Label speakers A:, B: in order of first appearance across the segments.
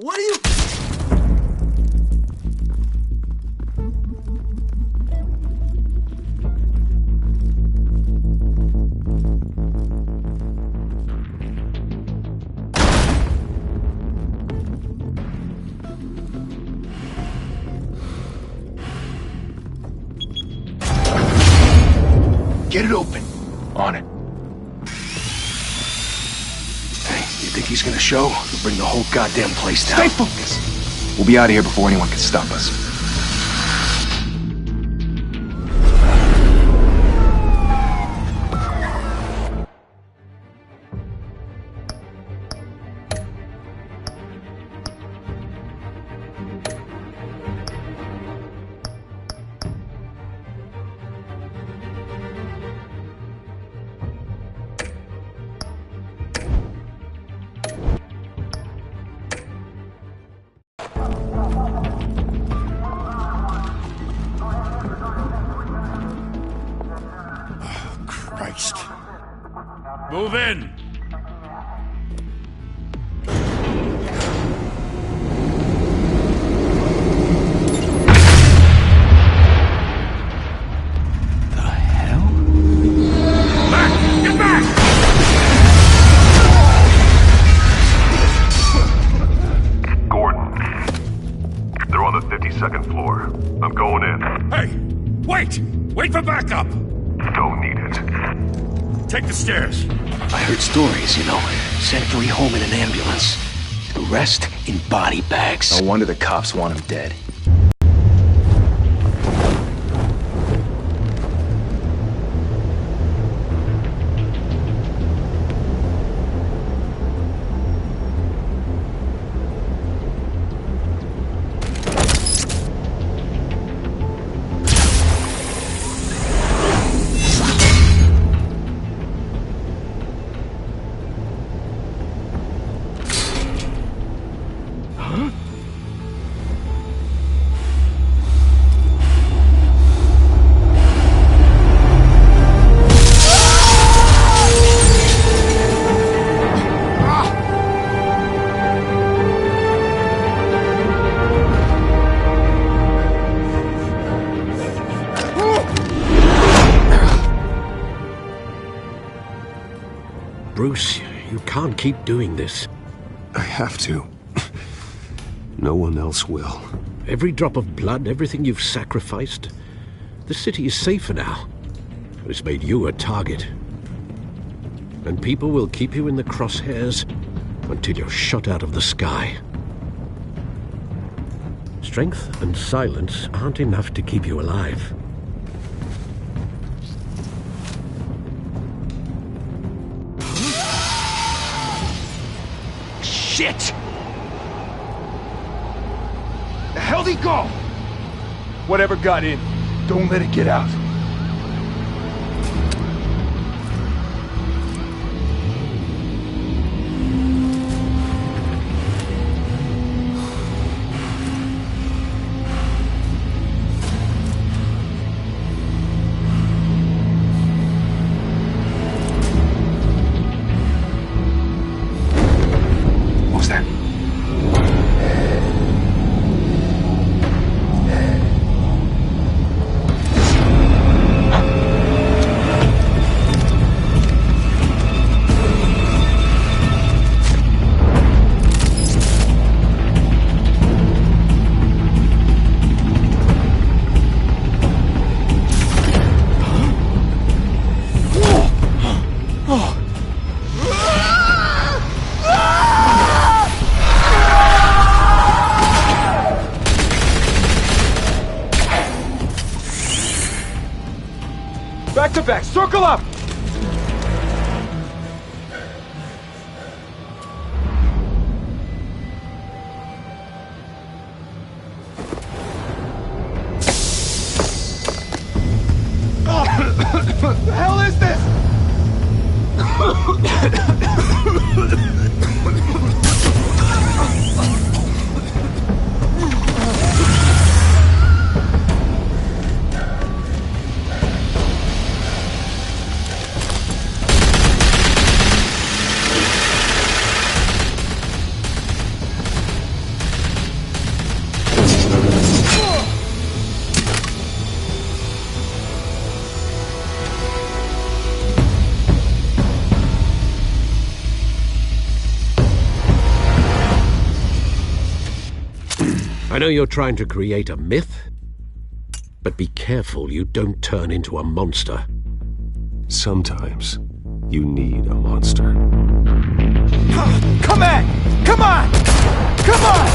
A: What are you...
B: Get it open. On it. Hey, you think he's gonna show? He'll bring the whole goddamn place down.
C: Stay focused! We'll be out of here before anyone can stop us.
B: Christ.
D: Move in!
B: The hell?
D: Back! Get back!
E: Gordon. They're on the 52nd floor. I'm going in.
D: Hey! Wait! Wait for backup!
E: Don't need it.
D: Take the stairs.
B: I heard stories, you know. Sent 3 home in an ambulance. The rest in body bags.
C: No wonder the cops want him dead.
F: Bruce, you can't keep doing this.
E: I have to. No one else will.
F: Every drop of blood, everything you've sacrificed. The city is safer now. It's made you a target. And people will keep you in the crosshairs until you're shot out of the sky. Strength and silence aren't enough to keep you alive.
B: Shit! The hell'd he go?
C: Whatever got in, don't let it get out.
B: What's that?
C: Back to back, circle up! What the hell is this?
F: know you're trying to create a myth, but be careful you don't turn into a monster.
A: Sometimes you need a monster.
C: Come on! Come on! Come on!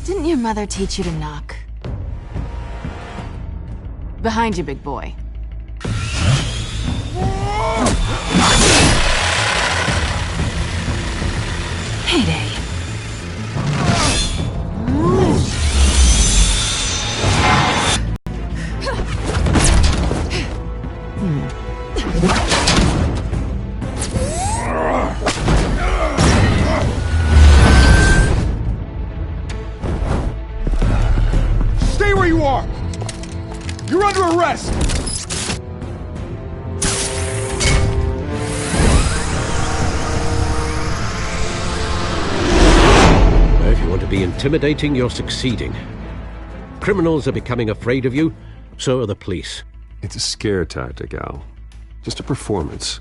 G: Didn't your mother teach you to knock? Behind you, big boy. Heyday.
C: Stay where you are! You're under arrest!
F: If you want to be intimidating, you're succeeding. Criminals are becoming afraid of you, so are the police.
A: It's a scare tactic, Al. Just a performance.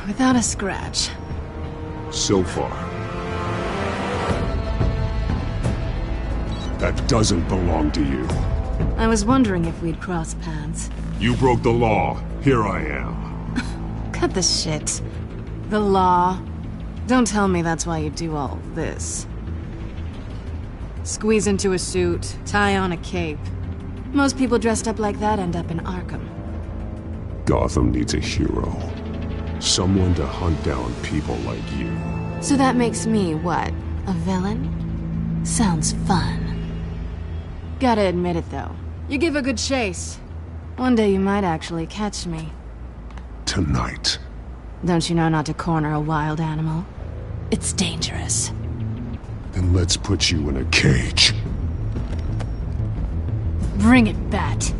G: Without a scratch.
H: So far. That doesn't belong to you.
G: I was wondering if we'd cross paths.
H: You broke the law. Here I am.
G: Cut the shit. The law. Don't tell me that's why you do all this. Squeeze into a suit, tie on a cape. Most people dressed up like that end up in Arkham.
H: Gotham needs a hero. Someone to hunt down people like you.
G: So that makes me, what, a villain? Sounds fun. Gotta admit it, though. You give a good chase. One day you might actually catch me.
H: Tonight.
G: Don't you know not to corner a wild animal? It's dangerous.
H: Then let's put you in a cage.
G: Bring it, Bat.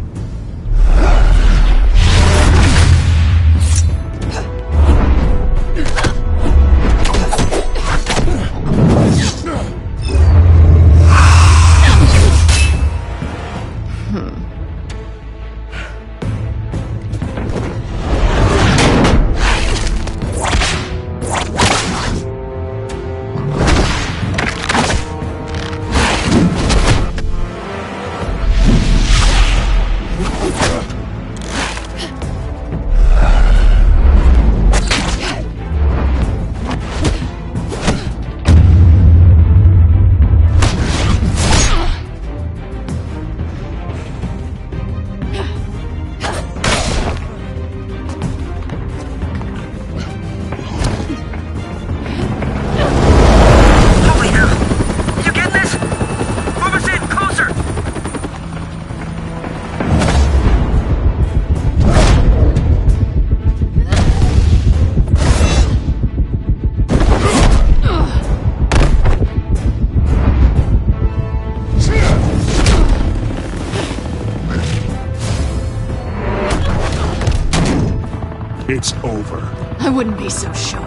H: It's over.
G: I wouldn't be so sure.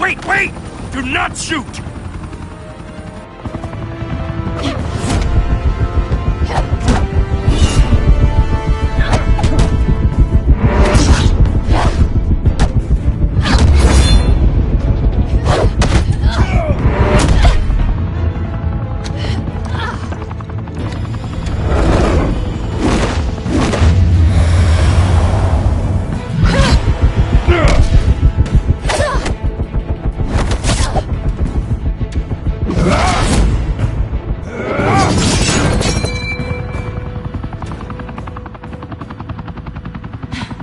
D: Wait, wait! Do not shoot!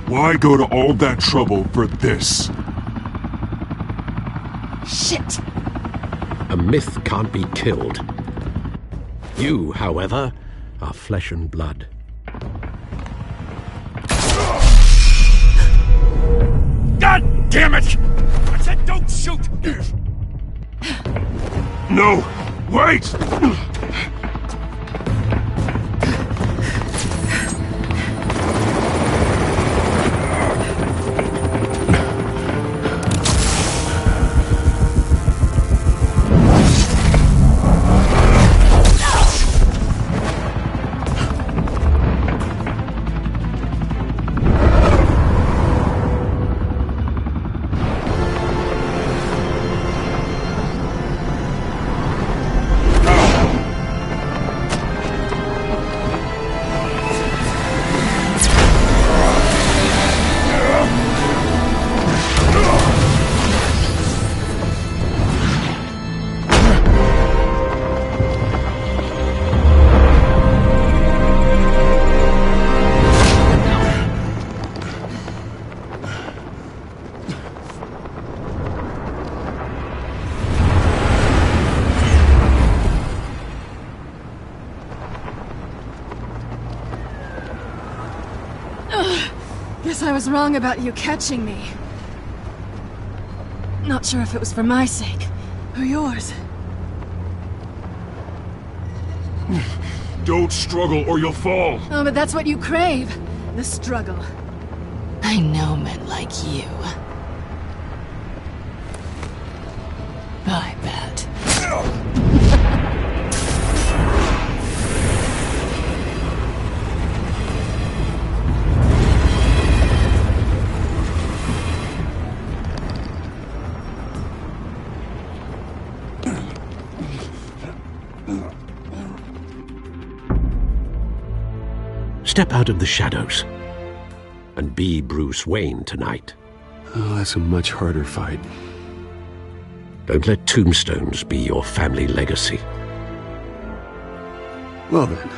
H: Why go to all that trouble for this?
G: Shit!
F: A myth can't be killed. You, however, are flesh and blood.
D: God damn it! I said don't shoot!
H: No! Wait!
G: Guess I was wrong about you catching me. Not sure if it was for my sake, or yours.
H: Don't struggle or you'll fall.
G: Oh, but that's what you crave. The struggle. I know men like you. I bet.
F: Step out of the shadows and be Bruce Wayne tonight.
A: Oh, that's a much harder fight.
F: Don't let tombstones be your family legacy.
A: Well then.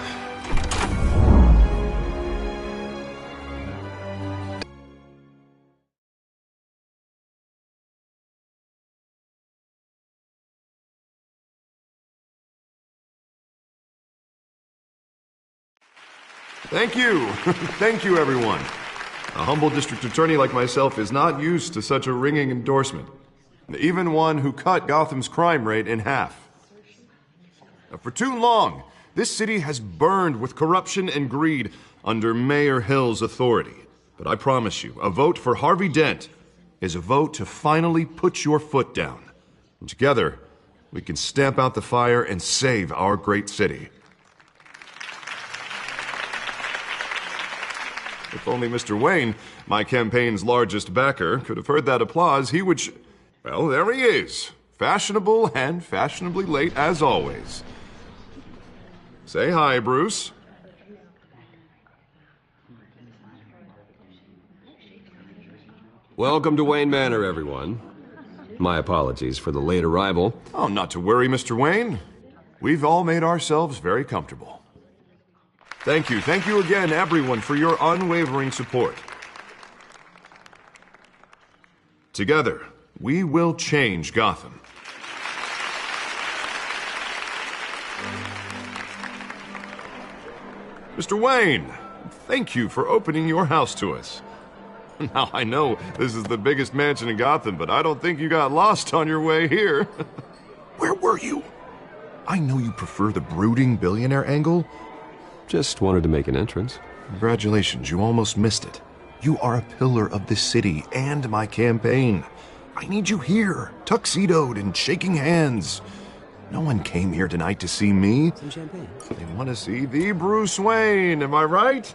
E: Thank you. Thank you, everyone. A humble district attorney like myself is not used to such a ringing endorsement. Even one who cut Gotham's crime rate in half. For too long, this city has burned with corruption and greed under Mayor Hill's authority. But I promise you, a vote for Harvey Dent is a vote to finally put your foot down. And together, we can stamp out the fire and save our great city. If only Mr. Wayne, my campaign's largest backer, could have heard that applause, he would well, there he is. Fashionable and fashionably late as always. Say hi, Bruce.
A: Welcome to Wayne Manor, everyone. My apologies for the late arrival.
E: Oh, not to worry, Mr. Wayne. We've all made ourselves very comfortable. Thank you again, everyone, for your unwavering support. Together, we will change Gotham. Mr. Wayne, thank you for opening your house to us. Now, I know this is the biggest mansion in Gotham, but I don't think you got lost on your way here. Where were you? I know you prefer the brooding billionaire angle.
A: Just wanted to make an entrance.
E: Congratulations, you almost missed it. You are a pillar of this city and my campaign. I need you here, tuxedoed and shaking hands. No one came here tonight to see me.
A: Some champagne.
E: They want to see the Bruce Wayne, am I right?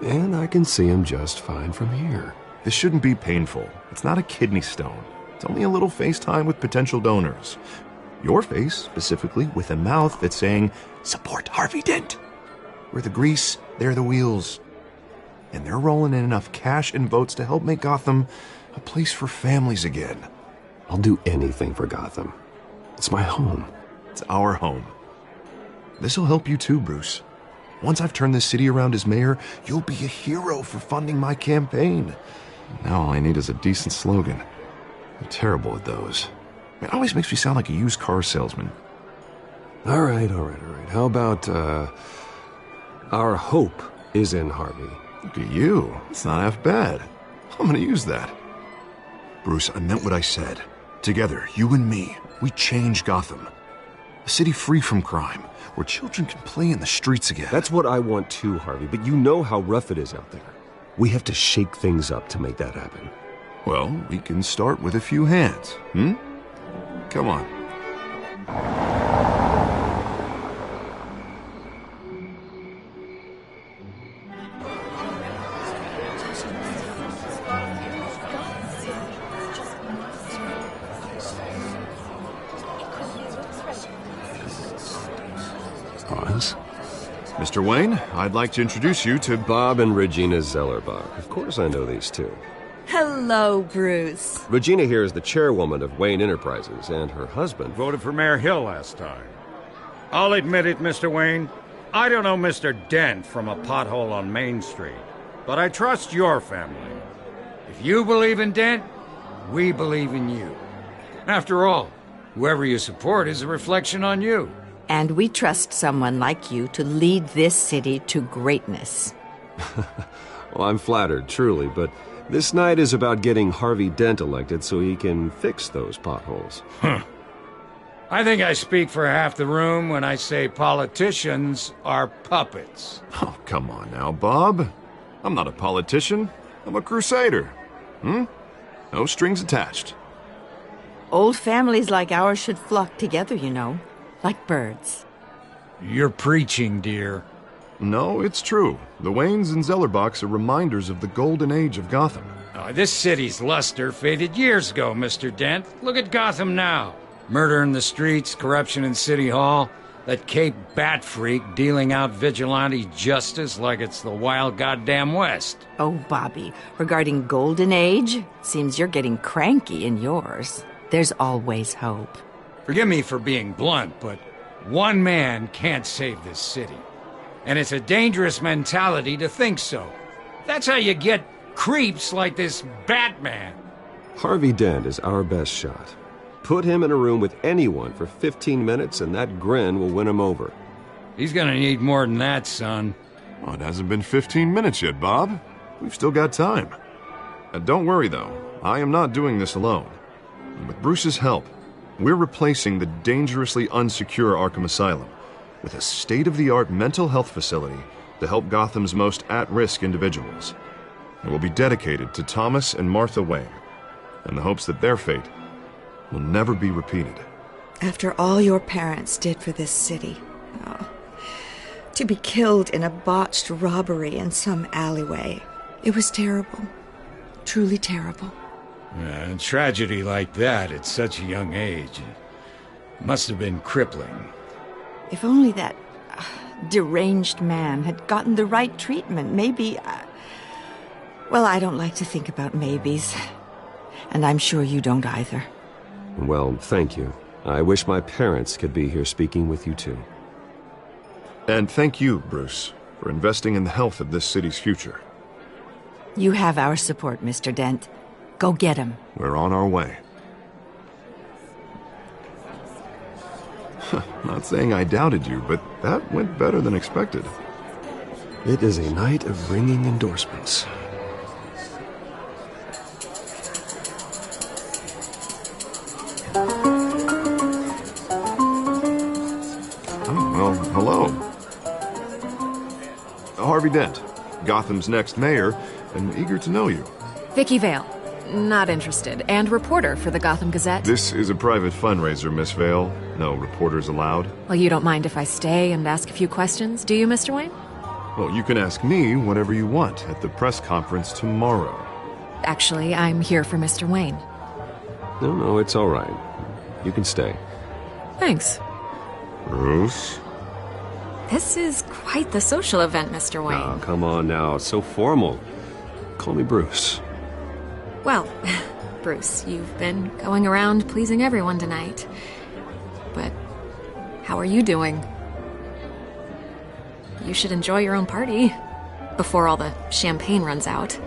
A: And I can see him just fine from here.
E: This shouldn't be painful. It's not a kidney stone. It's only a little FaceTime with potential donors. Your face, specifically, with a mouth that's saying, support Harvey Dent. We're the grease, they're the wheels. And they're rolling in enough cash and votes to help make Gotham a place for families again.
A: I'll do anything for Gotham. It's my home.
E: It's our home. This'll help you too, Bruce. Once I've turned this city around as mayor, you'll be a hero for funding my campaign. Now all I need is a decent slogan. I'm terrible at those. It always makes me sound like a used car salesman.
A: All right. How about, our hope is in Harvey?
E: Look at you. It's not half bad. I'm gonna use that. Bruce, I meant what I said. Together, you and me, we change Gotham. A city free from crime, where children can play in the streets again.
A: That's what I want too, Harvey, but you know how rough it is out there. We have to shake things up to make that happen.
E: Well, we can start with a few hands, Come on.
A: Pause.
E: Mr. Wayne, I'd like to introduce you to
A: Bob and Regina Zellerbach. Of course I know these two.
I: Hello, Bruce.
A: Regina here is the chairwoman of Wayne Enterprises, and her husband
D: Voted for Mayor Hill last time. I'll admit it, Mr. Wayne. I don't know Mr. Dent from a pothole on Main Street, but I trust your family. If you believe in Dent, we believe in you. After all, whoever you support is a reflection on you.
I: And we trust someone like you to lead this city to greatness.
A: Well, I'm flattered, truly, but this night is about getting Harvey Dent elected so he can fix those potholes.
D: I think I speak for half the room when I say politicians are puppets.
E: Oh, come on now, Bob. I'm not a politician. I'm a crusader. No strings attached.
I: Old families like ours should flock together, you know, like birds.
D: You're preaching, dear.
E: No, it's true. The Waynes and Zellerbachs are reminders of the golden age of Gotham.
D: This city's luster faded years ago, Mr. Dent. Look at Gotham now. Murder in the streets, corruption in City Hall, that Cape Bat freak dealing out vigilante justice like it's the wild goddamn West.
I: Oh, Bobby, regarding Golden Age, seems you're getting cranky in yours. There's always hope.
D: Forgive me for being blunt, but one man can't save this city. And it's a dangerous mentality to think so. That's how you get creeps like this Batman.
A: Harvey Dent is our best shot. Put him in a room with anyone for 15 minutes and that grin will win him over.
D: He's gonna need more than that, son.
E: Oh, it hasn't been 15 minutes yet, Bob. We've still got time. Don't worry, though. I am not doing this alone. With Bruce's help, we're replacing the dangerously unsecure Arkham Asylum with a state-of-the-art mental health facility to help Gotham's most at-risk individuals. It will be dedicated to Thomas and Martha Wayne, in the hopes that their fate will never be repeated.
J: After all your parents did for this city, to be killed in a botched robbery in some alleyway, it was terrible. Truly terrible.
D: A tragedy like that at such a young age must have been crippling.
I: If only that deranged man had gotten the right treatment, maybe... well, I don't like to think about maybes. And I'm sure you don't either.
A: Well, thank you. I wish my parents could be here speaking with you too.
E: And thank you, Bruce, for investing in the health of this city's future.
I: You have our support, Mr. Dent. Go get him.
E: We're on our way. Not saying I doubted you, but that went better than expected.
A: It is a night of ringing endorsements.
E: Oh, well, hello. Harvey Dent, Gotham's next mayor, and eager to know you.
G: Vicky Vale. Not interested. And reporter for the Gotham Gazette.
E: This is a private fundraiser, Miss Vale. No reporters allowed.
G: Well, you don't mind if I stay and ask a few questions, do you, Mr. Wayne?
E: Well, you can ask me whatever you want at the press conference tomorrow.
G: Actually, I'm here for Mr. Wayne.
A: No, it's all right. You can stay.
G: Thanks.
E: Bruce?
G: This is quite the social event, Mr. Wayne.
A: Oh, come on now. It's so formal. Call me Bruce.
G: Well, Bruce, you've been going around pleasing everyone tonight. But how are you doing? You should enjoy your own party before all the champagne runs out.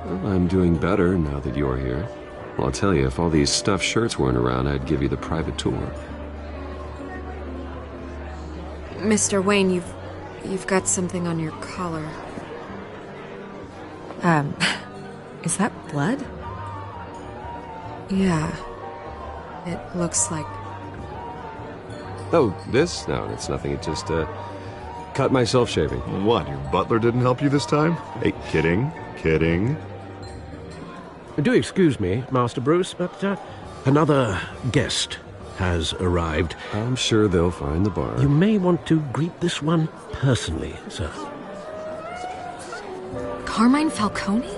A: Well, I'm doing better now that you're here. Well, I'll tell you, if all these stuffed shirts weren't around, I'd give you the private tour.
G: Mr. Wayne, you've got something on your collar. Is that blood? Yeah. It looks like...
A: Oh, this? No, it's nothing. It just, cut myself shaving.
E: What, your butler didn't help you this time? Hey, kidding.
F: Do excuse me, Master Bruce, but another guest has arrived.
A: I'm sure they'll find the bar.
F: You may want to greet this one personally, sir.
G: Carmine Falcone?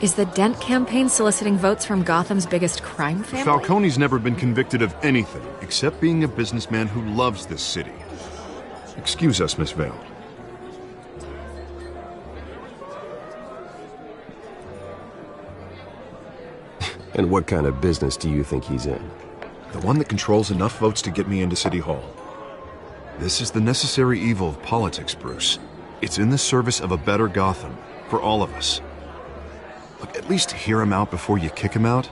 G: Is the Dent campaign soliciting votes from Gotham's biggest crime family?
E: Falcone's never been convicted of anything except being a businessman who loves this city. Excuse us, Miss Vale.
A: And what kind of business do you think he's in?
E: The one that controls enough votes to get me into City Hall. This is the necessary evil of politics, Bruce. It's in the service of a better Gotham, for all of us. Look, at least hear him out before you kick him out.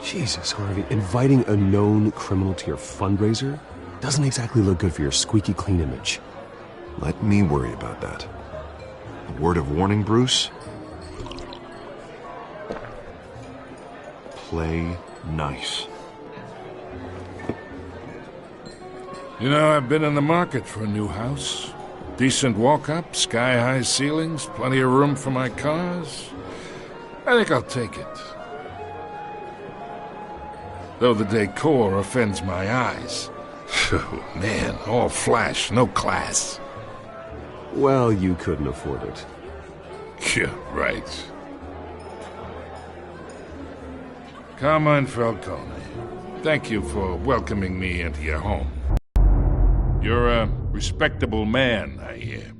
A: Jesus, Harvey, inviting a known criminal to your fundraiser doesn't exactly look good for your squeaky clean image.
E: Let me worry about that. A word of warning, Bruce. Play nice.
K: You know, I've been in the market for a new house. Decent walk-up, sky-high ceilings, plenty of room for my cars. I think I'll take it. Though the decor offends my eyes. Oh, man, all flash, no class.
A: Well, you couldn't afford it.
K: Yeah, right. Carmine Falcone, thank you for welcoming me into your home. You're a respectable man, I hear.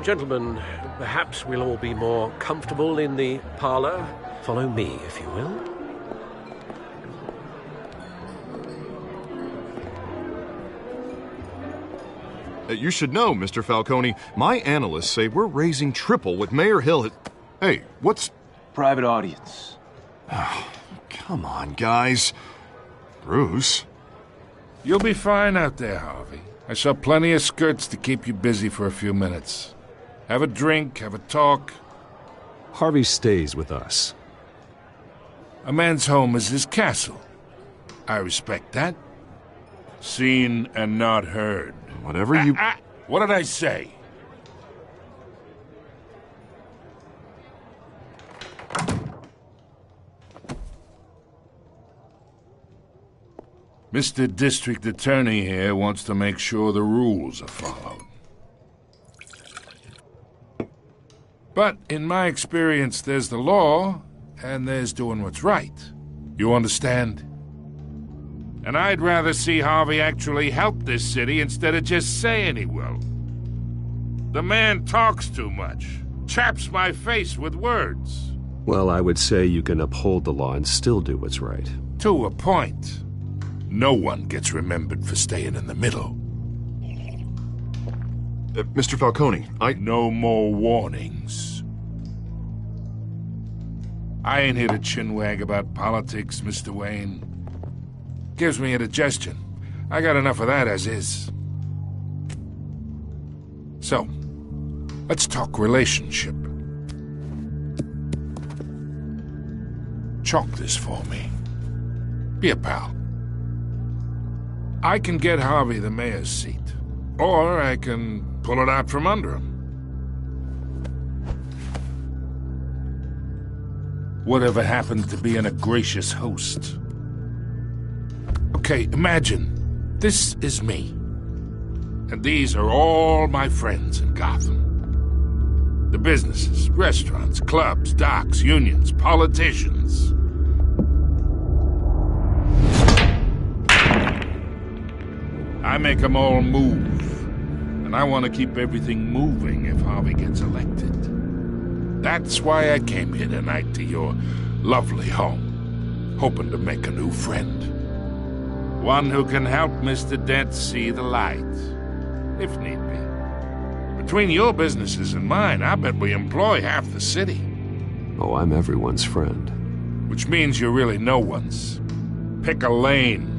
F: Gentlemen, perhaps we'll all be more comfortable in the parlor. Follow me, if you will.
E: You should know, Mr. Falcone, my analysts say we're raising triple what Mayor Hill. Hey, what's...
B: Private audience.
E: Oh, come on, guys. Bruce?
K: You'll be fine out there, Harvey. I saw plenty of skirts to keep you busy for a few minutes. Have a drink, have a talk.
A: Harvey stays with us.
K: A man's home is his castle. I respect that. Seen and not heard.
E: Whatever you...
K: What did I say? Mr. District Attorney here wants to make sure the rules are followed. But in my experience, there's the law, and there's doing what's right. You understand? And I'd rather see Harvey actually help this city instead of just saying he will. The man talks too much, chaps my face with words.
A: Well, I would say you can uphold the law and still do what's right.
K: To a point. No one gets remembered for staying in the middle.
E: Mr. Falcone,
K: No more warnings. I ain't here to chinwag about politics, Mr. Wayne. Gives me indigestion. I got enough of that as is. So, let's talk relationship. Chalk this for me. Be a pal. I can get Harvey the mayor's seat, or I can pull it out from under him. Whatever happened to being a gracious host? Okay, imagine, this is me. And these are all my friends in Gotham. The businesses, restaurants, clubs, docks, unions, politicians. I make them all move. And I want to keep everything moving if Harvey gets elected. That's why I came here tonight to your lovely home, hoping to make a new friend. One who can help Mr. Dent see the light, if need be. Between your businesses and mine, I bet we employ half the city.
A: Oh, I'm everyone's friend.
K: Which means you're really no one's. Pick a lane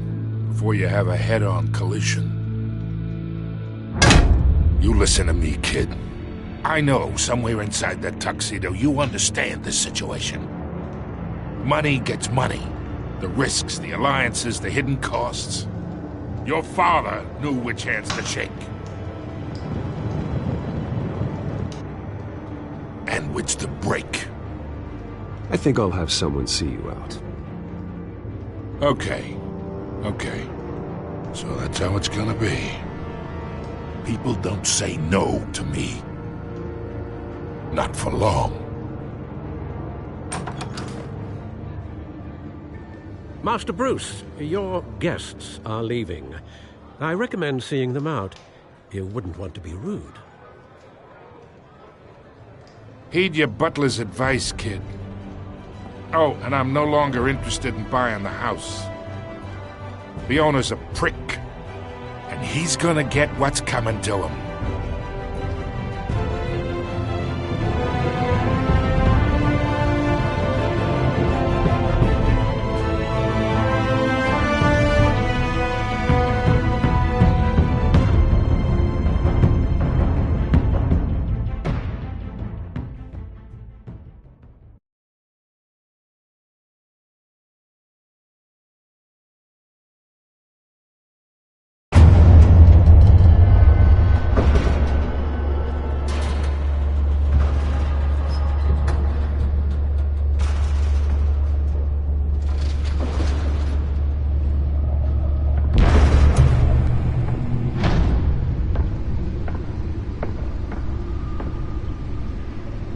K: before you have a head-on collision. You listen to me, kid. I know somewhere inside that tuxedo you understand this situation. Money gets money. The risks, the alliances, the hidden costs. Your father knew which hands to shake. And which to break.
A: I think I'll have someone see you out.
K: Okay. So that's how it's gonna be. People don't say no to me. Not for long.
F: Master Bruce, your guests are leaving. I recommend seeing them out. You wouldn't want to be rude.
K: Heed your butler's advice, kid. Oh, and I'm no longer interested in buying the house. The owner's a prick, and he's gonna get what's coming to him.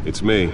A: It's me.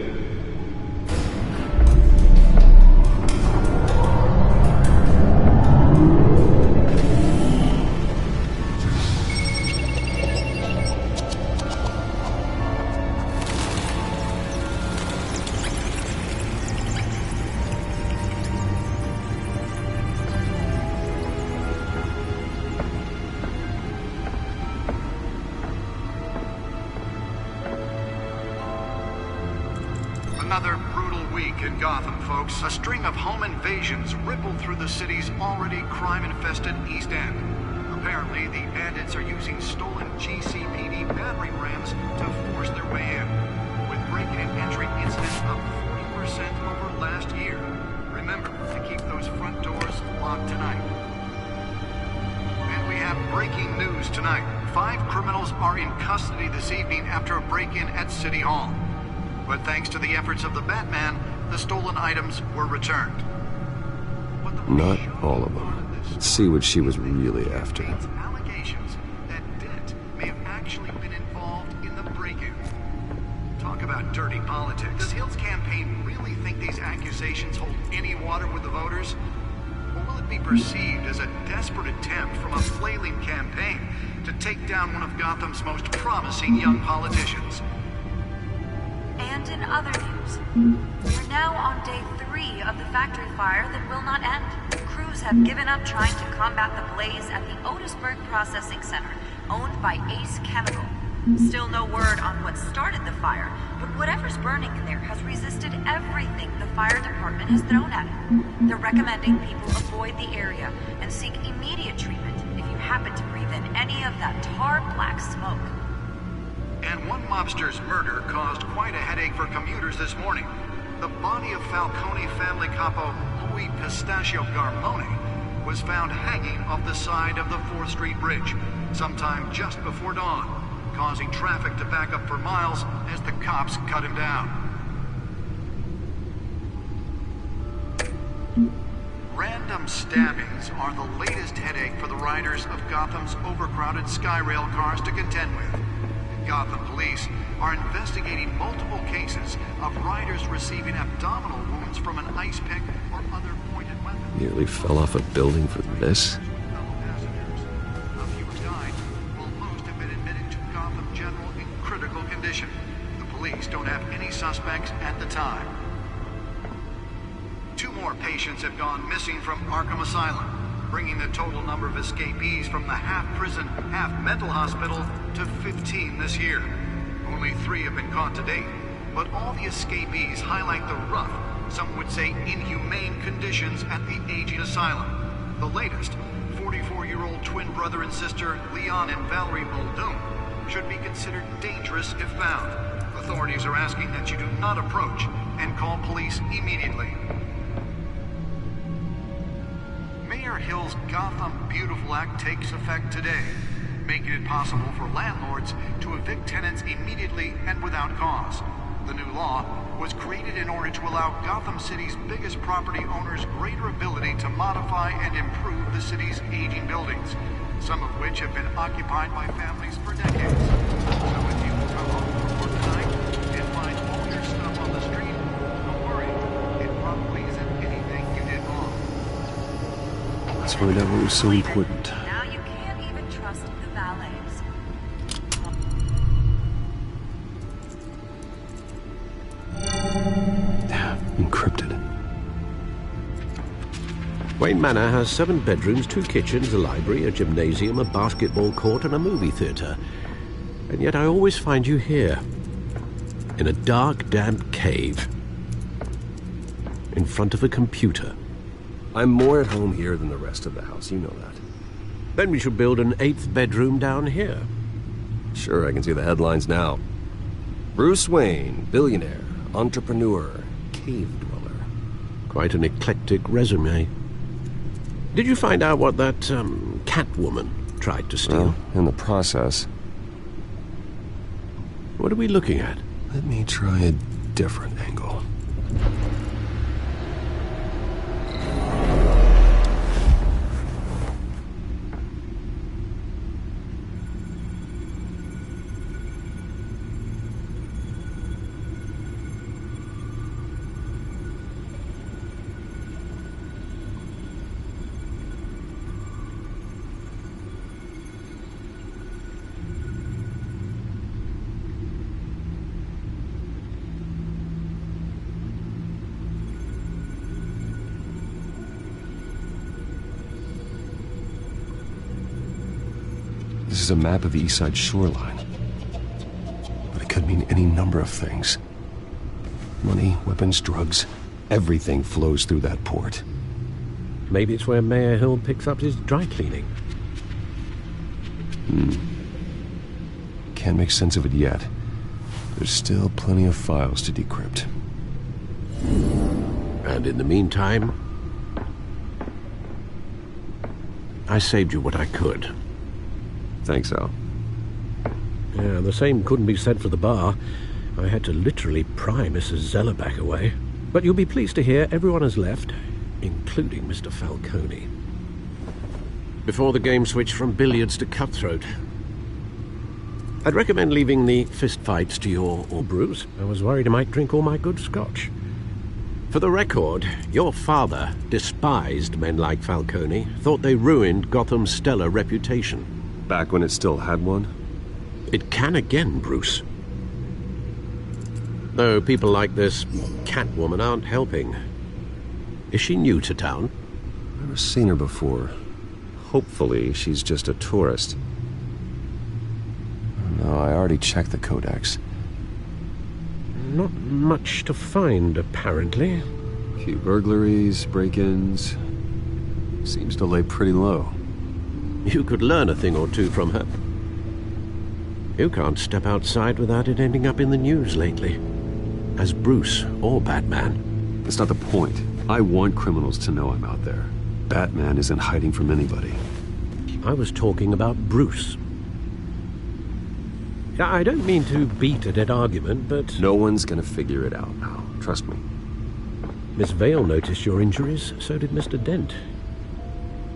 L: Another brutal week in Gotham, folks. A string of home invasions rippled through the city's already crime-infested East End. Apparently, the bandits are using stolen GCPD battering rams to force their way in, with break-in and entry incidents up 40% over last year. Remember to keep those front doors locked tonight. And we have breaking news tonight. 5 criminals are in custody this evening after a break-in at City Hall. But thanks to the efforts of the Batman, the stolen items were returned.
A: Not all of them. Let's see what she was really after.
L: Allegations that Dent may have actually been involved in the break-in. Talk about dirty politics. Does Hill's campaign really think these accusations hold any water with the voters? Or will it be perceived as a desperate attempt from a flailing campaign to take down one of Gotham's most promising young politicians?
M: And in other news, we're now on day 3 of the factory fire that will not end. Crews have given up trying to combat the blaze at the Otisburg Processing Center, owned by Ace Chemical. Still no word on what started the fire, but whatever's burning in there has resisted everything the fire department has thrown at it. They're recommending people avoid the area and seek immediate treatment if you happen to breathe in any of that tar black smoke.
L: And one mobster's murder caused quite a headache for commuters this morning. The body of Falcone family capo Louis Pistachio Garmone was found hanging off the side of the 4th Street Bridge sometime just before dawn, causing traffic to back up for miles as the cops cut him down. Random stabbings are the latest headache for the riders of Gotham's overcrowded Skyrail cars to contend with. Gotham police are investigating multiple cases of riders receiving abdominal wounds from an ice pick or other pointed weapon.
A: Nearly fell off a building for this?
L: Fellow passengers, a few have died, while most have been admitted to Gotham General in critical condition. The police don't have any suspects at the time. 2 more patients have gone missing from Arkham Asylum, bringing the total number of escapees from the half-prison, half-mental hospital to 15 this year. Only 3 have been caught to date, but all the escapees highlight the rough, some would say inhumane conditions at the aging asylum. The latest, 44-year-old twin brother and sister Leon and Valerie Muldoon, should be considered dangerous if found. Authorities are asking that you do not approach and call police immediately. Mayor Hill's Gotham Beautiful Act takes effect today, making it possible for landlords to evict tenants immediately and without cause. The new law was created in order to allow Gotham City's biggest property owners greater ability to modify and improve the city's aging buildings, some of which have been occupied by families for decades. So if you come home from work tonight and find all your stuff on the street, don't worry, it probably isn't anything you did wrong.
A: Let's find out what was so important.
M: Now you can't even trust the valets.
A: Encrypted.
F: Wayne Manor has 7 bedrooms, 2 kitchens, a library, a gymnasium, a basketball court, and a movie theatre. And yet I always find you here, in a dark, damp cave, in front of a computer.
A: I'm more at home here than the rest of the house, you know that.
F: Then we should build an 8th bedroom down here.
A: Sure, I can see the headlines now. Bruce Wayne, billionaire, entrepreneur, cave dweller.
F: Quite an eclectic resume. Did you find out what that, Catwoman tried to steal?
A: Well, in the process.
F: What are we looking at?
A: Let me try a different angle. This is a map of the East Side shoreline. But it could mean any number of things. Money, weapons, drugs, everything flows through that port.
F: Maybe it's where Mayor Hill picks up his dry cleaning.
A: Can't make sense of it yet. There's still plenty of files to decrypt.
F: And in the meantime, I saved you what I could.
A: Thanks, Al.
F: Yeah, the same couldn't be said for the bar. I had to literally pry Mrs. Zellerback away. But you'll be pleased to hear everyone has left, including Mr. Falcone. Before the game switched from billiards to cutthroat. I'd recommend leaving the fistfights to you or Bruce. I was worried I might drink all my good scotch. For the record, your father despised men like Falcone, thought they ruined Gotham's stellar reputation.
A: Back when it still had one?
F: It can again, Bruce. Though people like this Catwoman aren't helping. Is she new to town?
A: Never seen her before. Hopefully, she's just a tourist. No, I already checked the codex.
F: Not much to find, apparently.
A: A few burglaries, break-ins. Seems to lay pretty low.
F: You could learn a thing or two from her. You can't step outside without it ending up in the news lately. As Bruce or Batman.
A: That's not the point. I want criminals to know I'm out there. Batman isn't hiding from anybody.
F: I was talking about Bruce. I don't mean to beat a dead argument, but...
A: No one's gonna figure it out now. Trust me.
F: Miss Vale noticed your injuries, so did Mr. Dent.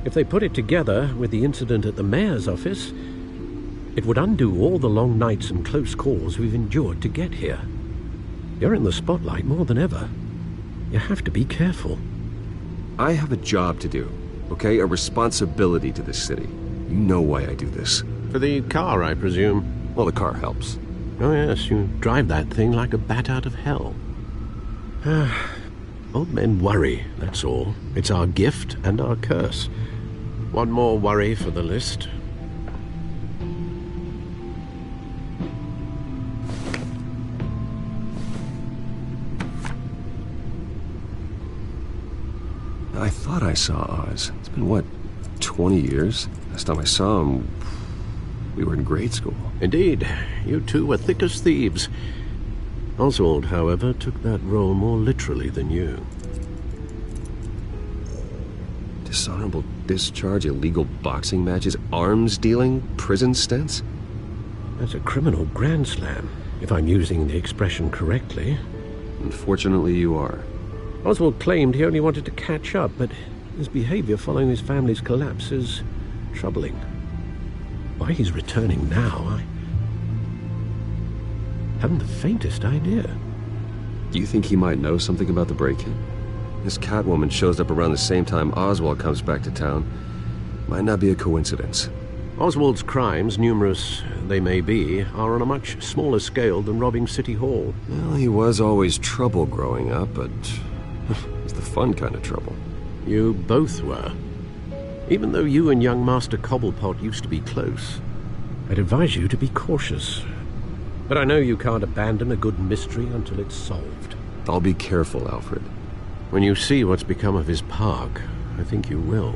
F: If they put it together with the incident at the mayor's office, it would undo all the long nights and close calls we've endured to get here. You're in the spotlight more than ever. You have to be careful.
A: I have a job to do, okay? A responsibility to this city. You know why I do this.
F: For the car, I presume.
A: Well, the car helps.
F: Oh yes, you drive that thing like a bat out of hell. Old men worry, that's all. It's our gift and our curse. One more worry for the list.
A: I thought I saw Oz. It's been, what, 20 years? Last time I saw him, we were in grade school.
F: Indeed. You two were thick as thieves. Oswald, however, took that role more literally than you.
A: Dishonorable discharge, illegal boxing matches, arms dealing, prison stints?
F: That's a criminal grand slam, if I'm using the expression correctly.
A: Unfortunately, you are.
F: Oswald claimed he only wanted to catch up, but his behavior following his family's collapse is troubling. Why he's returning now, I haven't the faintest idea.
A: Do you think he might know something about the break-in? This Catwoman shows up around the same time Oswald comes back to town. Might not be a coincidence.
F: Oswald's crimes, numerous they may be, are on a much smaller scale than robbing City Hall.
A: Well, he was always trouble growing up, but it's the fun kind of trouble.
F: You both were. Even though you and young Master Cobblepot used to be close, I'd advise you to be cautious. But I know you can't abandon a good mystery until it's solved.
A: I'll be careful, Alfred.
F: When you see what's become of his park, I think you will.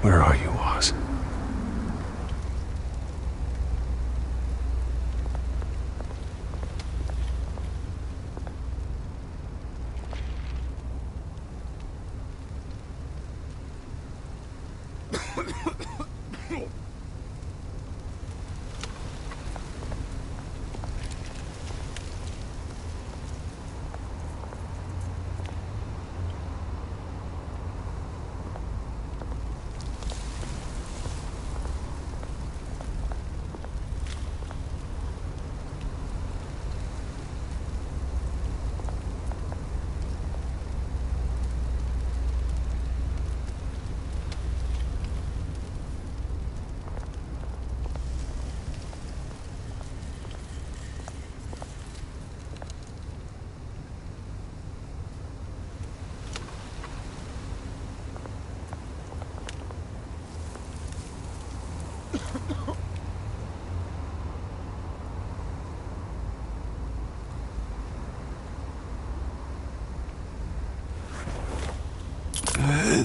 A: Where are you, Oz?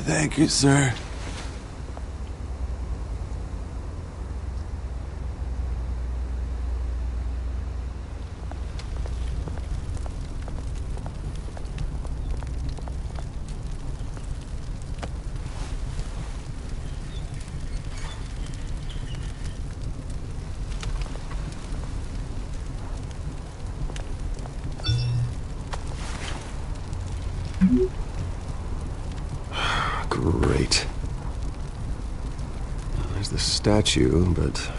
N: Thank you, sir.
A: Great. There's the statue, but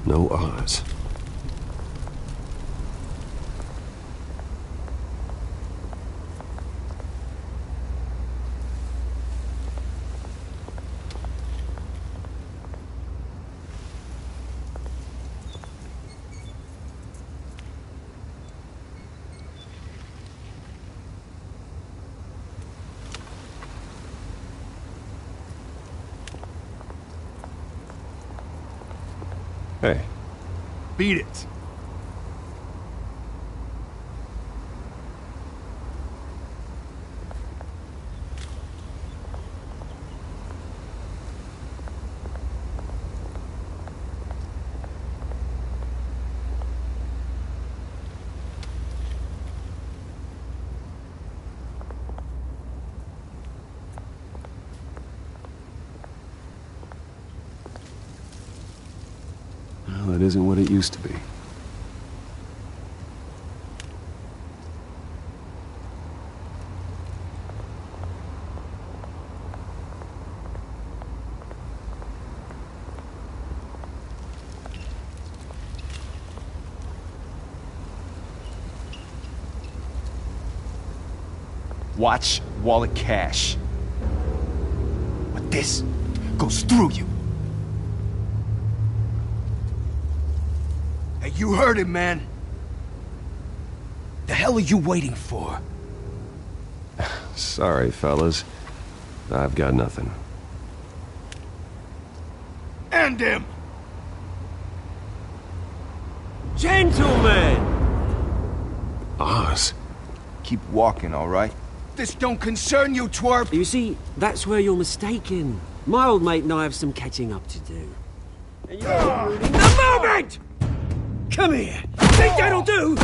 A: no Oz. Hey.
C: Beat it.
A: Well, it isn't what it used to be.
C: Watch wallet cash. But this goes through you. Hey, you heard it, man. The hell are you waiting for?
A: Sorry, fellas. I've got nothing.
C: End him!
N: Gentlemen!
A: Oz.
C: Keep walking, all right? This don't concern you, twerp!
N: You see, that's where you're mistaken. My old mate and I have some catching up to do. And you're ruining the moment! Come here! Think that'll do?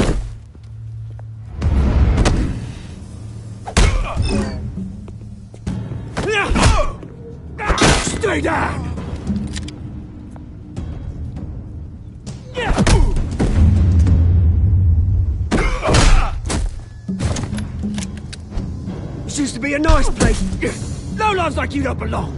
N: Stay down! This used to be a nice place. Lowlifes like you don't belong.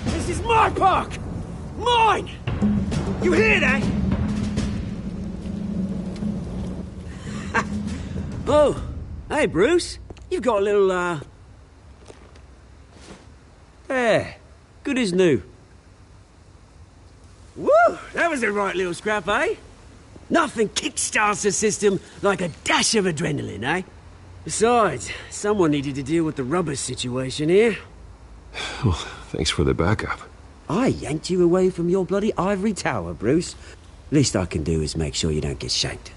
N: This is my park! Mine! You hear that? Oh, hey Bruce. You've got a little, There. Good as new. Woo! That was a right little scrap, eh? Nothing kickstarts the system like a dash of adrenaline, eh? Besides, someone needed to deal with the rubber situation here.
A: Well, thanks for the backup.
N: I yanked you away from your bloody ivory tower, Bruce. Least I can do is make sure you don't get shanked.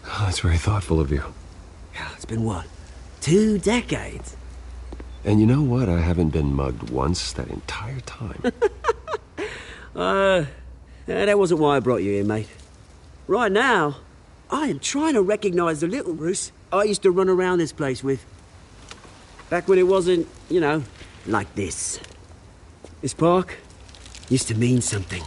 A: Oh, that's very thoughtful of you.
N: It's been what? 2 decades?
A: And you know what? I haven't been mugged once that entire time.
N: That wasn't why I brought you here, mate. Right now, I am trying to recognize the little Bruce I used to run around this place with. Back when it wasn't, you know, like this. This park used to mean something.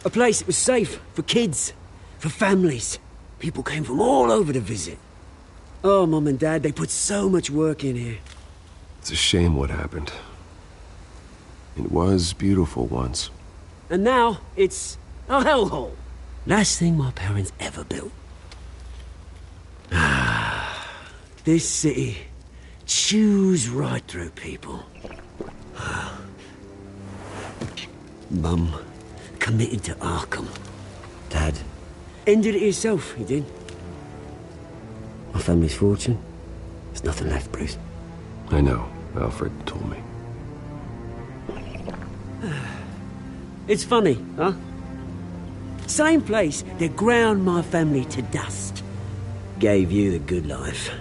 N: A place that was safe for kids, for families. People came from all over to visit. Oh, Mum and Dad, they put so much work in here.
A: It's a shame what happened. It was beautiful once.
N: And now, it's a hellhole. Last thing my parents ever built. This city chews right through people. Mum committed to Arkham. Dad ended it himself, he did. My family's fortune, there's nothing left, Bruce.
A: I know. Alfred told me.
N: It's funny, huh? Same place that ground my family to dust. Gave you the good life.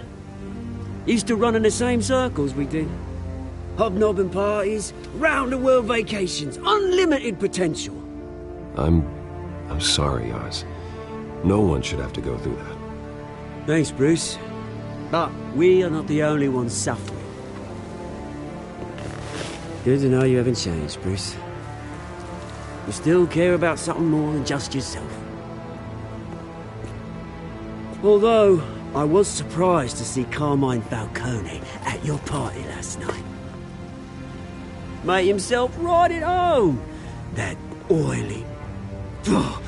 N: Used to run in the same circles we did. Hobnobbing parties, round-the-world vacations, unlimited potential.
A: I'm sorry, Oz. No one should have to go through that.
N: Thanks, Bruce. But we are not the only ones suffering. Good to know you haven't changed, Bruce. You still care about something more than just yourself. Although, I was surprised to see Carmine Falcone at your party last night. Made himself right at home. That oily... Oh,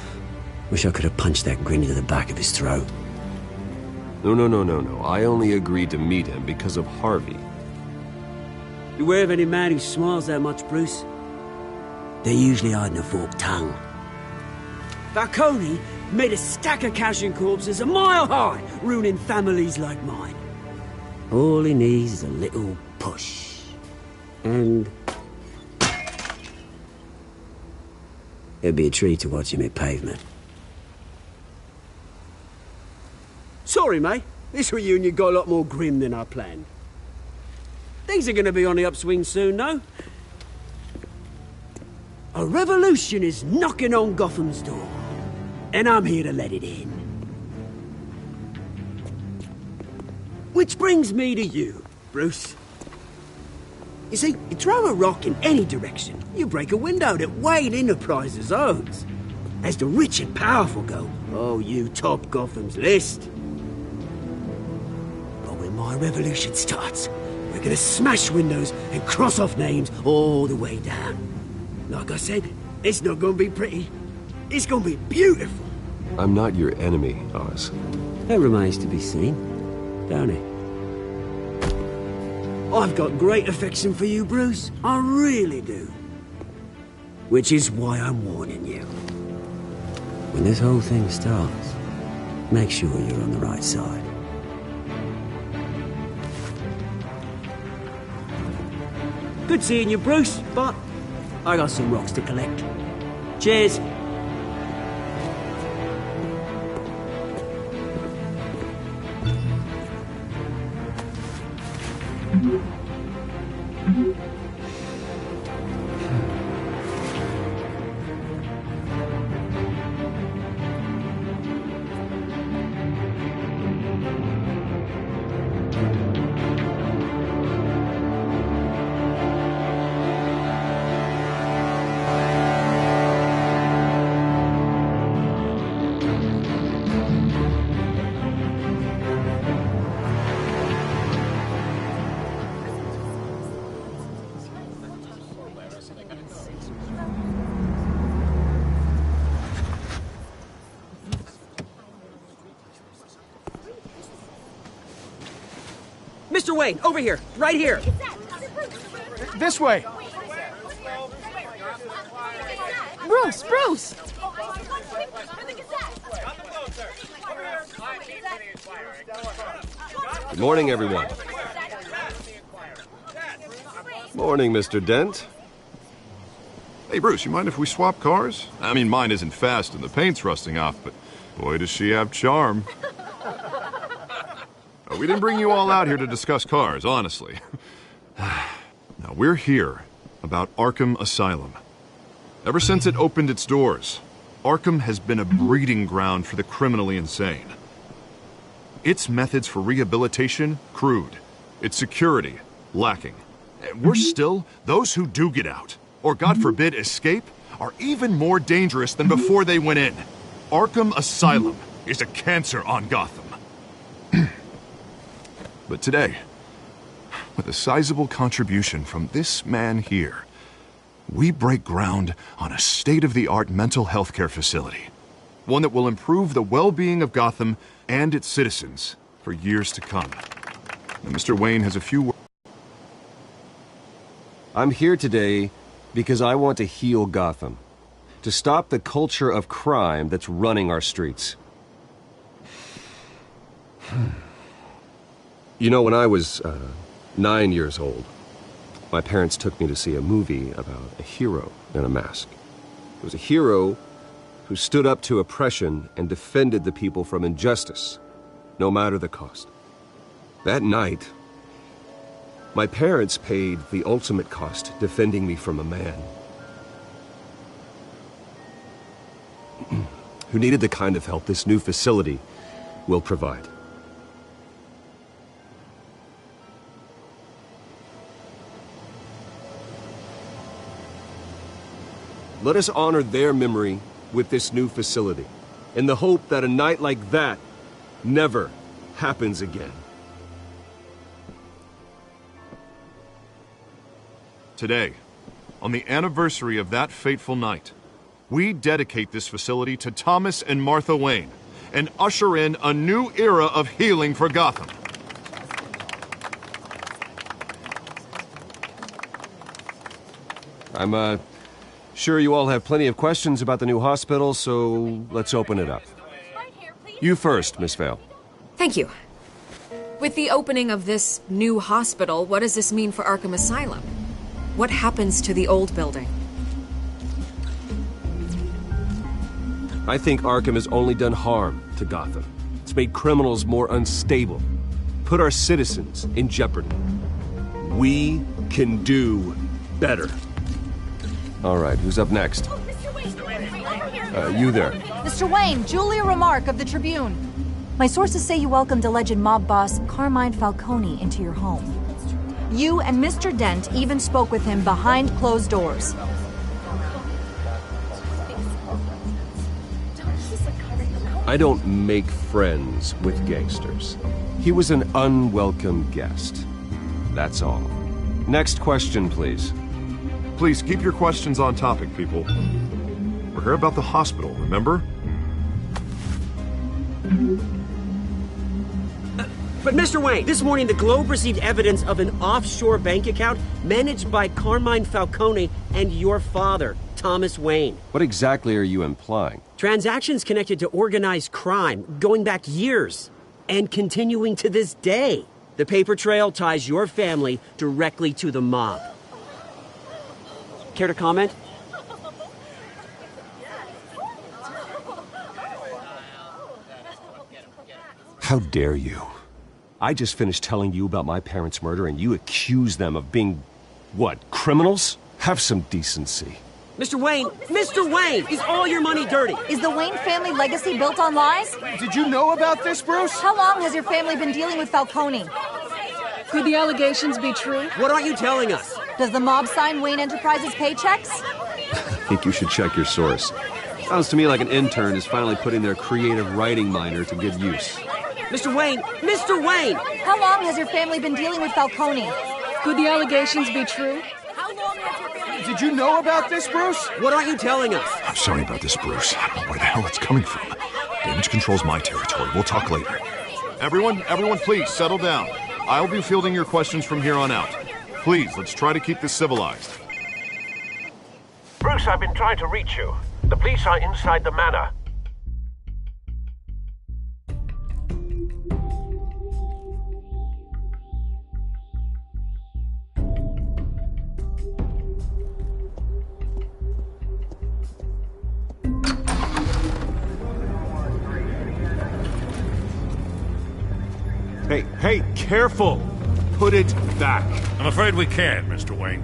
N: wish I could have punched that grin into the back of his throat.
A: No. I only agreed to meet him because of Harvey.
N: Beware of any man who smiles that much, Bruce. They're usually hiding a forked tongue. Falcone made a stack of cash and corpses a mile high, ruining families like mine. All he needs is a little push. And... it'd be a treat to watch him hit pavement. Sorry, mate. This reunion got a lot more grim than I planned. Things are going to be on the upswing soon, though. A revolution is knocking on Gotham's door, and I'm here to let it in. Which brings me to you, Bruce. You see, you throw a rock in any direction, you break a window that Wayne Enterprises owns. As the rich and powerful go, oh, you top Gotham's list. But when my revolution starts, we're gonna smash windows and cross off names all the way down. Like I said, it's not gonna be pretty. It's gonna be beautiful.
A: I'm not your enemy, Oz.
N: That remains to be seen, don't it? I've got great affection for you, Bruce. I really do. Which is why I'm warning you. When this whole thing starts, make sure you're on the right side. Good seeing you, Bruce, but I got some rocks to collect. Cheers. Mr. Wayne, over here, right here.
C: This way.
G: Bruce, Bruce!
A: Good morning, everyone. Morning, Mr. Dent.
E: Hey, Bruce, you mind if we swap cars? I mean, mine isn't fast and the paint's rusting off, but boy, does she have charm. We didn't bring you all out here to discuss cars, honestly. Now, we're here about Arkham Asylum. Ever since it opened its doors, Arkham has been a breeding ground for the criminally insane. Its methods for rehabilitation, crude. Its security, lacking. And worse still, those who do get out, or God forbid escape, are even more dangerous than before they went in. Arkham Asylum is a cancer on Gotham. But today, with a sizable contribution from this man here, we break ground on a state-of-the-art mental health care facility. One that will improve the well-being of Gotham and its citizens for years to come. Now, Mr. Wayne has a few words.
A: I'm here today because I want to heal Gotham. To stop the culture of crime that's running our streets. You know, when I was 9 years old, my parents took me to see a movie about a hero in a mask. It was a hero who stood up to oppression and defended the people from injustice, no matter the cost. That night, my parents paid the ultimate cost defending me from a man who needed the kind of help this new facility will provide. Let us honor their memory with this new facility, in the hope that a night like that never happens again.
E: Today, on the anniversary of that fateful night, we dedicate this facility to Thomas and Martha Wayne and usher in a new era of healing for Gotham.
A: I'm, sure you all have plenty of questions about the new hospital, so let's open it up. You first, Miss Vale.
J: Thank you.
O: With the opening of this new hospital, what does this mean for Arkham Asylum? What happens to the old building?
A: I think Arkham has only done harm to Gotham. It's made criminals more unstable, put our citizens in jeopardy. We can do better. All right, who's up next? You there.
P: Mr. Wayne, Julia Remark of the Tribune. My sources say you welcomed alleged mob boss Carmine Falcone into your home. You and Mr. Dent even spoke with him behind closed doors.
A: I don't make friends with gangsters. He was an unwelcome guest. That's all. Next question, please.
E: Please keep your questions on topic, people. We're here about the hospital, remember?
N: But Mr. Wayne, this morning the Globe received evidence of an offshore bank account managed by Carmine Falcone and your father, Thomas Wayne.
A: What exactly are you implying?
N: Transactions connected to organized crime, going back years, and continuing to this day. The paper trail ties your family directly to the mob. Care to comment?
A: How dare you? I just finished telling you about my parents' murder and you accuse them of being, what, criminals? Have some decency.
N: Mr. Wayne, is all your money dirty?
P: Is the Wayne family legacy built on lies?
C: Did you know about this, Bruce?
P: How long has your family been dealing with Falcone?
G: Could the allegations be true?
N: What aren't you telling us?
P: Does the mob sign Wayne Enterprises paychecks?
A: I think you should check your source. Sounds to me like an intern is finally putting their creative writing minor to good use.
N: Mr. Wayne!
P: How long has your family been dealing with Falcone?
G: Could the allegations be true?
P: How long has your family...
C: Did you know about this, Bruce?
N: What aren't you telling us?
E: I'm sorry about this, Bruce. I don't know where the hell it's coming from. Damage control's my territory. We'll talk later. Everyone, please, settle down. I'll be fielding your questions from here on out. Please, let's try to keep this civilized.
F: Bruce, I've been trying to reach you. The police are inside the manor.
A: Hey, careful! Put it back.
D: I'm afraid we can't, Mr. Wayne.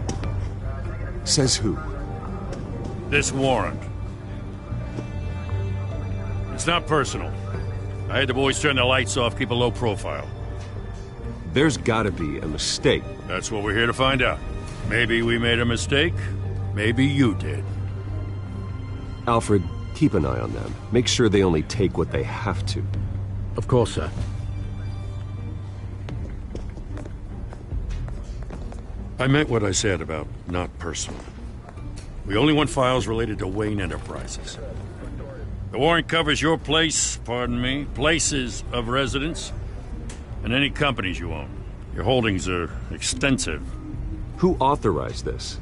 A: Says who?
D: This warrant. It's not personal. I had the boys turn the lights off, keep a low profile.
A: There's gotta be a mistake.
D: That's what we're here to find out. Maybe we made a mistake. Maybe you did.
A: Alfred, keep an eye on them. Make sure they only take what they have to.
F: Of course, sir.
D: I meant what I said about not personal. We only want files related to Wayne Enterprises. The warrant covers your places of residence, and any companies you own. Your holdings are extensive.
A: Who authorized this?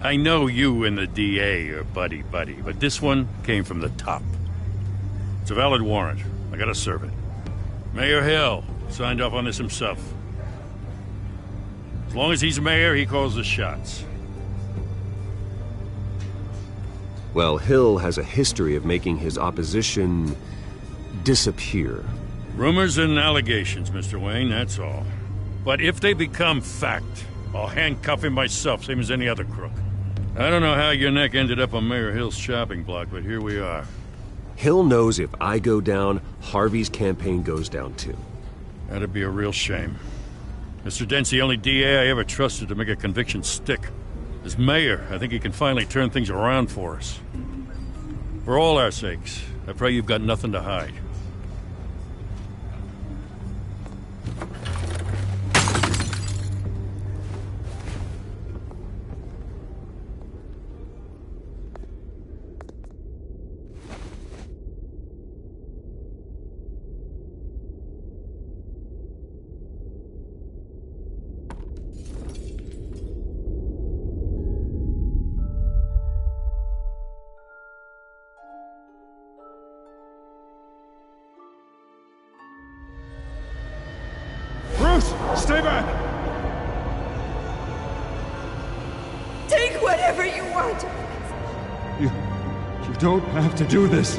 D: I know you and the DA are buddy-buddy, but this one came from the top. It's a valid warrant. I gotta serve it. Mayor Hill signed off on this himself. As long as he's mayor, he calls the shots.
A: Well, Hill has a history of making his opposition disappear.
D: Rumors and allegations, Mr. Wayne, that's all. But if they become fact, I'll handcuff him myself, same as any other crook. I don't know how your neck ended up on Mayor Hill's shopping block, but here we are.
A: Hill knows if I go down, Harvey's campaign goes down too.
D: That'd be a real shame. Mr. Dent's the only DA I ever trusted to make a conviction stick. As mayor, I think he can finally turn things around for us. For all our sakes, I pray you've got nothing to hide.
C: Stay back!
J: Take whatever you want.
C: You don't have to do this.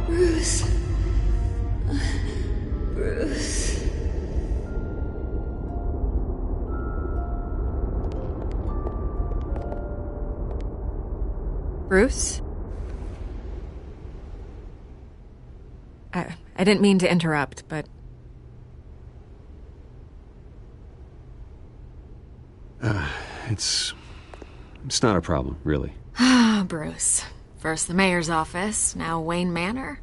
J: Bruce. Bruce.
O: Bruce? I didn't mean to interrupt, but...
A: It's not a problem, really.
O: Ah, Bruce. First the mayor's office, now Wayne Manor.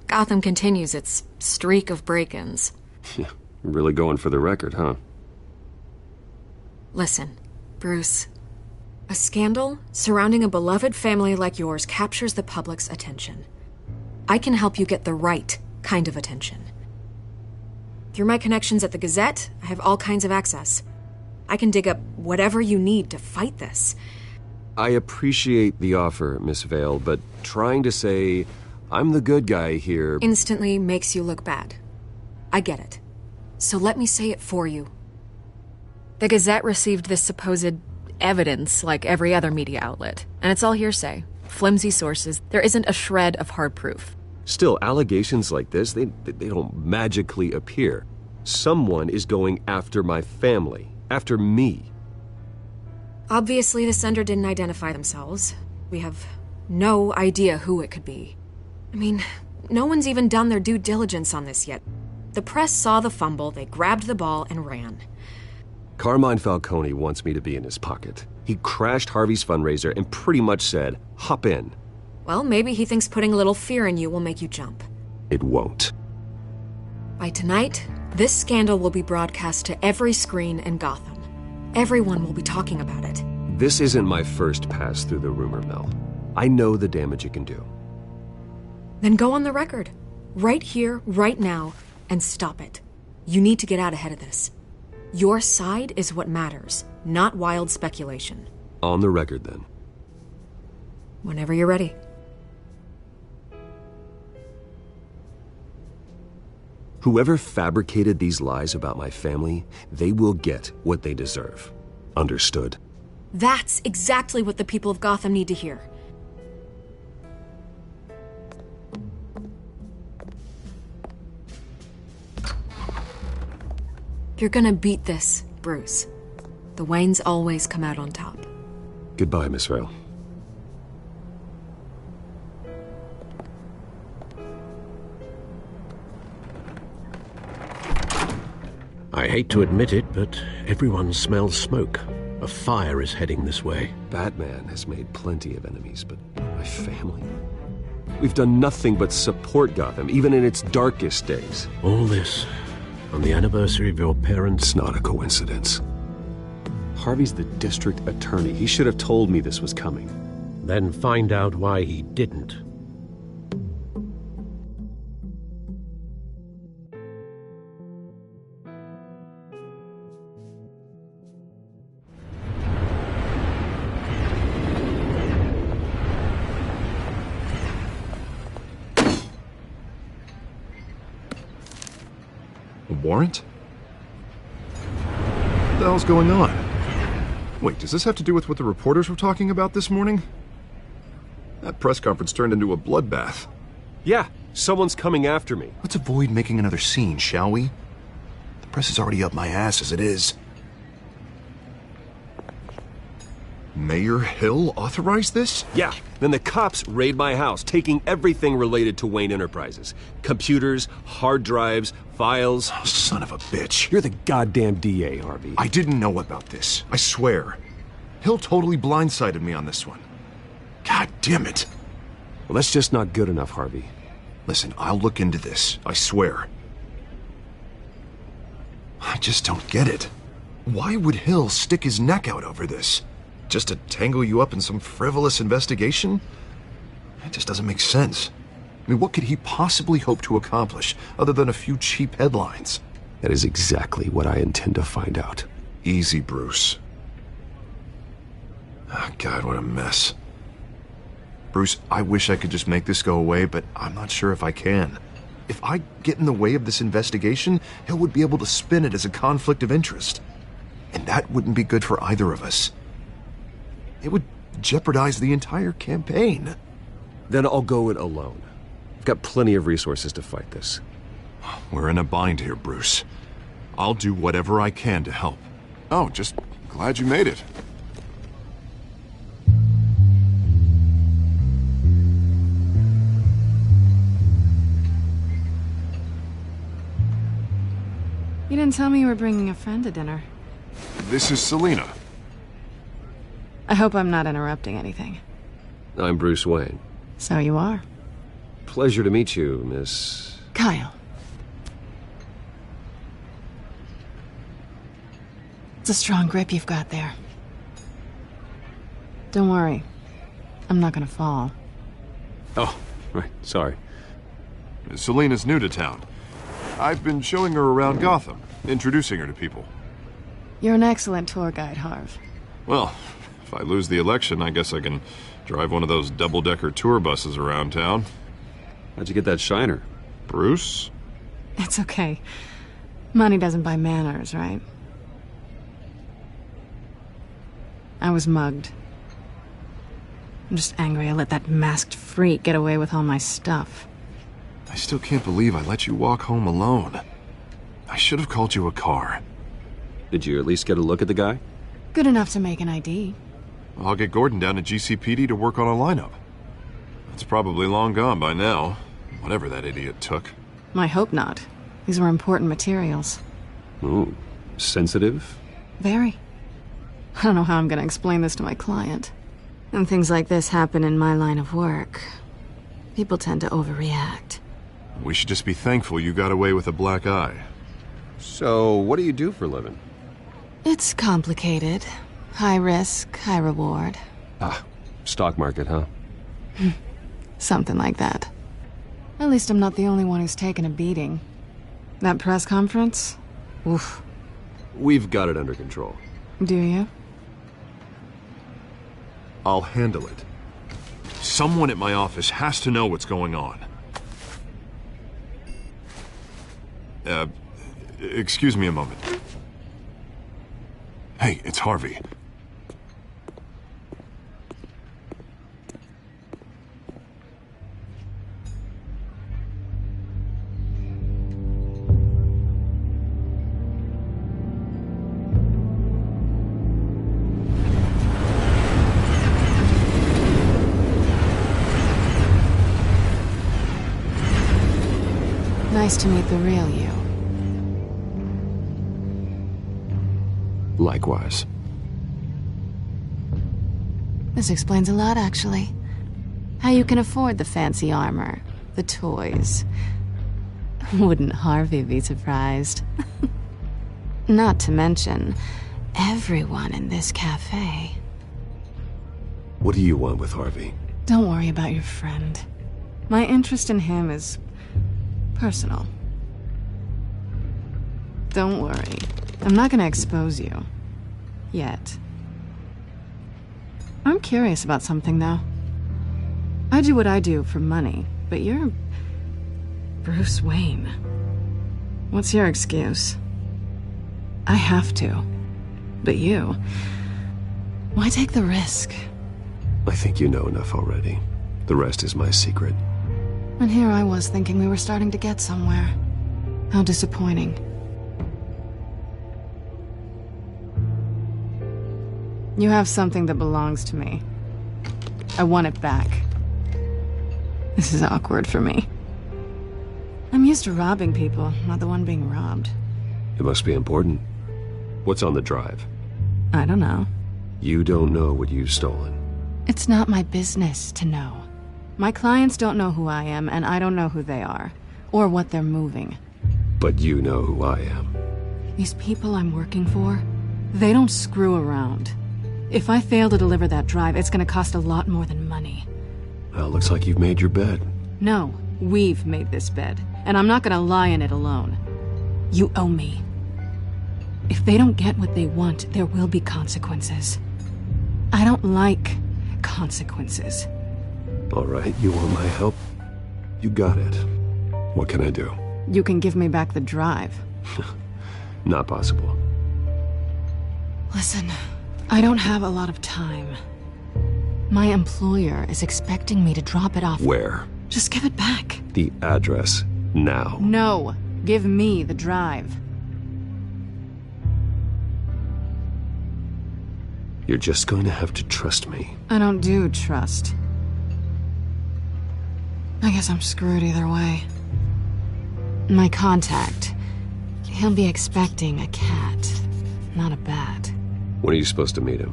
O: Gotham continues its streak of break-ins.
A: Yeah, really going for the record, huh?
O: Listen, Bruce. A scandal surrounding a beloved family like yours captures the public's attention. I can help you get the right kind of attention. Through my connections at the Gazette, I have all kinds of access. I can dig up whatever you need to fight this.
A: I appreciate the offer, Miss Vale, but trying to say I'm the good guy here
O: instantly makes you look bad. I get it. So let me say it for you. The Gazette received this supposed evidence like every other media outlet, and it's all hearsay. Flimsy sources. There isn't a shred of hard proof.
A: Still, allegations like this, they don't magically appear. Someone is going after my family, after me.
O: Obviously, the sender didn't identify themselves. We have no idea who it could be. I mean, no one's even done their due diligence on this yet. The press saw the fumble, they grabbed the ball and ran.
A: Carmine Falcone wants me to be in his pocket. He crashed Harvey's fundraiser and pretty much said, hop in.
O: Well, maybe he thinks putting a little fear in you will make you jump.
A: It won't.
O: By tonight, this scandal will be broadcast to every screen in Gotham. Everyone will be talking about it.
A: This isn't my first pass through the rumor mill. I know the damage it can do.
O: Then go on the record. Right here, right now, and stop it. You need to get out ahead of this. Your side is what matters, not wild speculation.
A: On the record, then.
O: Whenever you're ready.
A: Whoever fabricated these lies about my family, they will get what they deserve. Understood?
O: That's exactly what the people of Gotham need to hear. You're gonna beat this, Bruce. The Waynes always come out on top.
A: Goodbye, Miss Vale.
F: I hate to admit it, but everyone smells smoke. A fire is heading this way.
A: Batman has made plenty of enemies, but my family? We've done nothing but support Gotham, even in its darkest days.
F: All this on the anniversary of your parents'...
A: It's not a coincidence. Harvey's the district attorney. He should have told me this was coming.
F: Then find out why he didn't.
E: Warrant? What the hell's going on? Wait, does this have to do with what the reporters were talking about this morning? That press conference turned into a bloodbath.
A: Yeah, someone's coming after me.
E: Let's avoid making another scene, shall we? The press is already up my ass as it is. Mayor Hill authorized this?
A: Yeah, then the cops raid my house, taking everything related to Wayne Enterprises. Computers, hard drives, files.
E: Oh, son of a bitch.
A: You're the goddamn DA, Harvey.
E: I didn't know about this. I swear. Hill totally blindsided me on this one. God damn it.
A: Well, that's just not good enough, Harvey.
E: Listen, I'll look into this. I swear. I just don't get it. Why would Hill stick his neck out over this? Just to tangle you up in some frivolous investigation? It just doesn't make sense. I mean, what could he possibly hope to accomplish other than a few cheap headlines?
A: That is exactly what I intend to find out.
E: Easy, Bruce. Oh, God, what a mess. Bruce, I wish I could just make this go away, but I'm not sure if I can. If I get in the way of this investigation, Hill would be able to spin it as a conflict of interest. And that wouldn't be good for either of us. It would jeopardize the entire campaign.
A: Then I'll go it alone. I've got plenty of resources to fight this.
E: We're in a bind here, Bruce. I'll do whatever I can to help.
C: Oh, just glad you made it.
G: You didn't tell me you were bringing a friend to dinner.
C: This is Selina.
G: I hope I'm not interrupting anything.
A: I'm Bruce Wayne.
G: So you are.
A: Pleasure to meet you, Miss...
G: Kyle. It's a strong grip you've got there. Don't worry. I'm not gonna fall.
A: Oh, right. Sorry.
E: Selina's new to town. I've been showing her around Gotham, introducing her to people.
G: You're an excellent tour guide, Harv.
E: Well, if I lose the election, I guess I can drive one of those double-decker tour buses around town.
A: How'd you get that shiner?
E: Bruce?
G: It's okay. Money doesn't buy manners, right? I was mugged. I'm just angry I let that masked freak get away with all my stuff.
E: I still can't believe I let you walk home alone. I should have called you a car.
A: Did you at least get a look at the guy?
G: Good enough to make an ID.
E: I'll get Gordon down to GCPD to work on a lineup. It's probably long gone by now, whatever that idiot took.
G: I hope not. These were important materials.
A: Ooh, sensitive?
G: Very. I don't know how I'm gonna explain this to my client. When things like this happen in my line of work, people tend to overreact.
E: We should just be thankful you got away with a black eye.
A: So, what do you do for a living?
G: It's complicated. High risk, high reward.
A: Ah, stock market, huh?
G: Something like that. At least I'm not the only one who's taken a beating. That press conference? Oof.
A: We've got it under control.
G: Do you?
E: I'll handle it. Someone at my office has to know what's going on. Excuse me a moment. Hey, it's Harvey.
G: Nice to meet the real you.
A: Likewise.
G: This explains a lot, actually. How you can afford the fancy armor, the toys. Wouldn't Harvey be surprised? Not to mention, everyone in this cafe.
A: What do you want with Harvey?
G: Don't worry about your friend. My interest in him is personal. Don't worry. I'm not gonna expose you. Yet. I'm curious about something, though. I do what I do for money, but you're... Bruce Wayne. What's your excuse? I have to. But you... Why take the risk?
A: I think you know enough already. The rest is my secret.
G: And here I was thinking we were starting to get somewhere. How disappointing. You have something that belongs to me. I want it back. This is awkward for me. I'm used to robbing people, not the one being robbed.
A: It must be important. What's on the drive?
G: I don't know.
A: You don't know what you've stolen.
G: It's not my business to know. My clients don't know who I am, and I don't know who they are, or what they're moving.
A: But you know who I am.
G: These people I'm working for, they don't screw around. If I fail to deliver that drive, it's gonna cost a lot more than money.
A: Well, looks like you've made your bed.
G: No, we've made this bed, and I'm not gonna lie in it alone. You owe me. If they don't get what they want, there will be consequences. I don't like consequences.
A: All right, you want my help? You got it. What can I do?
G: You can give me back the drive.
A: Not possible.
G: Listen, I don't have a lot of time. My employer is expecting me to drop it off.
A: Where?
G: Just give it back.
A: The address, now.
G: No, give me the drive.
A: You're just going to have to trust me.
G: I don't do trust. I guess I'm screwed either way. My contact, he'll be expecting a cat, not a bat.
A: When are you supposed to meet him?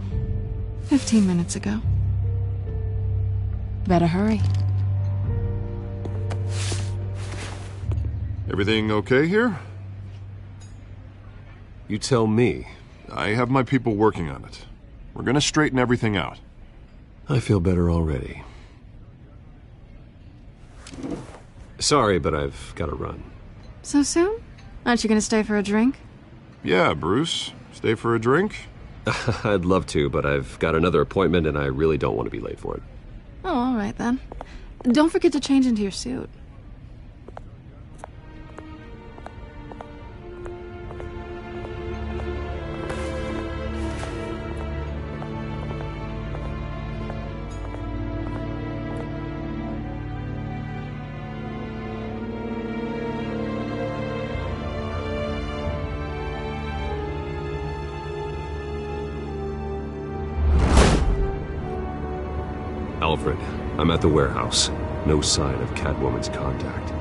G: 15 minutes ago. Better hurry.
E: Everything okay here?
A: You tell me.
E: I have my people working on it. We're gonna straighten everything out.
A: I feel better already. Sorry, but I've got to run.
G: So soon? Aren't you gonna stay for a drink?
E: Yeah, Bruce. Stay for a drink?
A: I'd love to, but I've got another appointment and I really don't want to be late for it.
G: Oh, all right then. Don't forget to change into your suit.
A: Alfred, I'm at the warehouse. No sign of Catwoman's contact.